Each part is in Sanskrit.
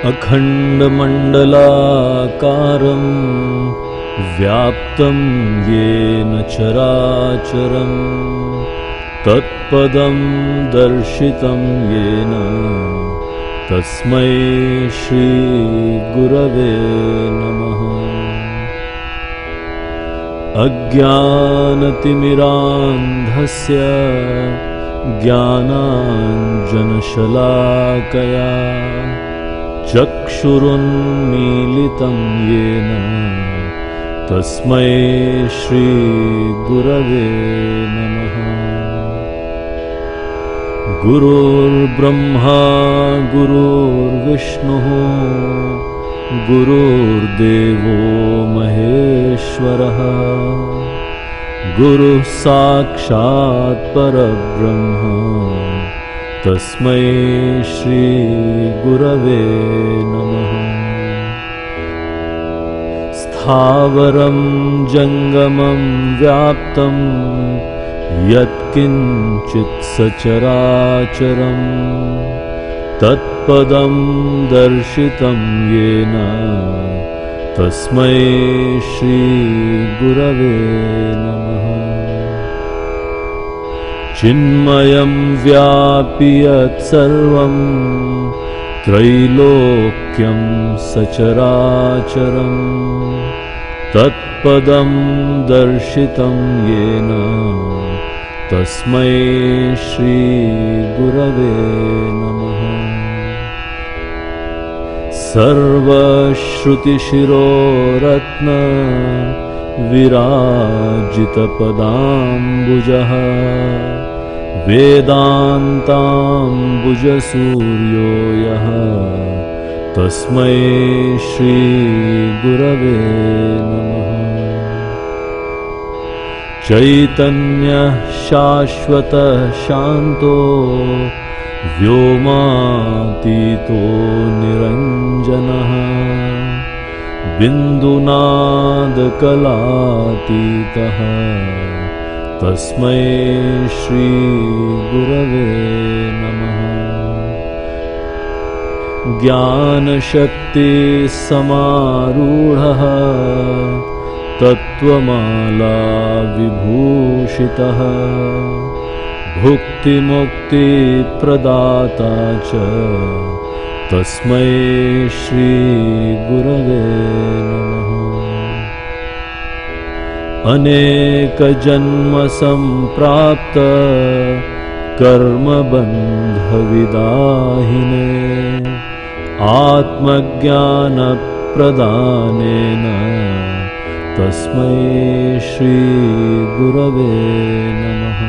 अखण्डमण्डलाकारं व्याप्तं येन चराचरं तत्पदं दर्शितं येन तस्मै श्रीगुरवे नमः। अज्ञानतिमिरान्धस्य ज्ञानाञ्जनशलाकया चक्षुरुन्मीलितं येन तस्मै श्रीगुरवे नमः। गुरुर्ब्रह्मा गुरुर्विष्णुः गुरुर्देवो महेश्वरः गुरुः साक्षात् परब्रह्म तस्मै श्रीगुरवे नमः। स्थावरं जङ्गमं व्याप्तं यत्किञ्चित् सचराचरं तत्पदं दर्शितं येन तस्मै श्रीगुरवे नमः। चिन्मयं व्यापि यत्सर्वं त्रैलोक्यं सचराचरं तत्पदं दर्शितं येन तस्मै श्रीगुरवे नमः। सर्वश्रुतिशिरोरत्न विराजितपदाम्बुजः वेदान्ताम्बुजसूर्यो यः तस्मै श्रीगुरवे नमः। चैतन्यः शाश्वतः शान्तो व्योमातीतो निरञ्जनः बिन्दुनादकलातीतः तस्मै श्रीगुरवे नमः। ज्ञानशक्तिसमारूढः तत्त्वमाला विभूषितः भुक्तिमुक्तिप्रदाता च तस्मै श्रीगुरवे नमः। अनेकजन्मसम्प्राप्त कर्मबन्धविदाहिने आत्मज्ञानप्रदानेन तस्मै श्रीगुरवे नमः।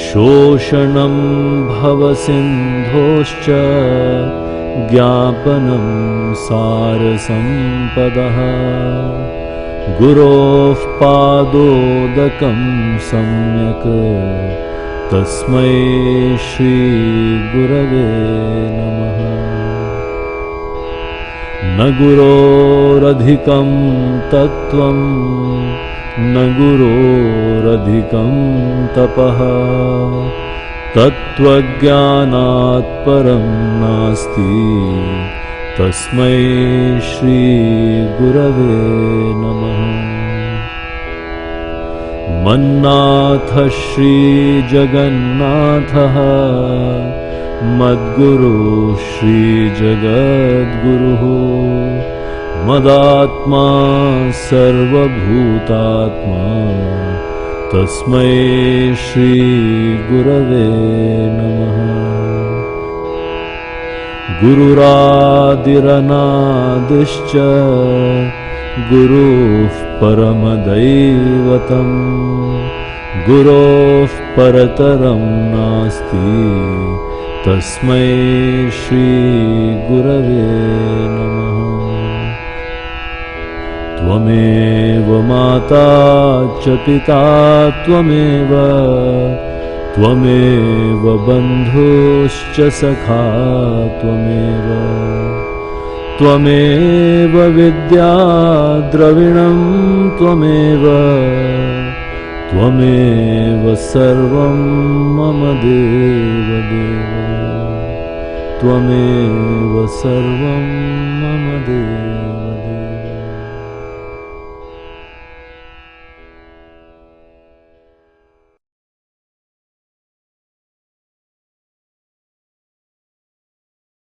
शोषणं भवसिन्धोश्च ज्ञापनं सारसम्पदः गुरोः पादोदकं सम्यक् तस्मै श्रीगुरवे नमः। न गुरोरधिकं तत्त्वं न गुरोरधिकं तपः तत्त्वज्ञानात् परं नास्ति तस्मै श्रीगुरवे नमः। मन्नाथः श्रीजगन्नाथः मद्गुरुः श्रीजगद्गुरुः मदात्मा सर्वभूतात्मा तस्मै श्रीगुरवे नमः। गुरुरादिरनादिश्च गुरुः परमदैवतं गुरोः परतरं नास्ति तस्मै श्रीगुरवे नमः। त्वमेव माता च पिता त्वमेव त्वमेव बन्धुश्च सखा त्वमेव त्वमेव विद्या द्रविणं त्वमेव त्वमेव सर्वं मम देवदेव त्वमेव सर्वं मम देव देव।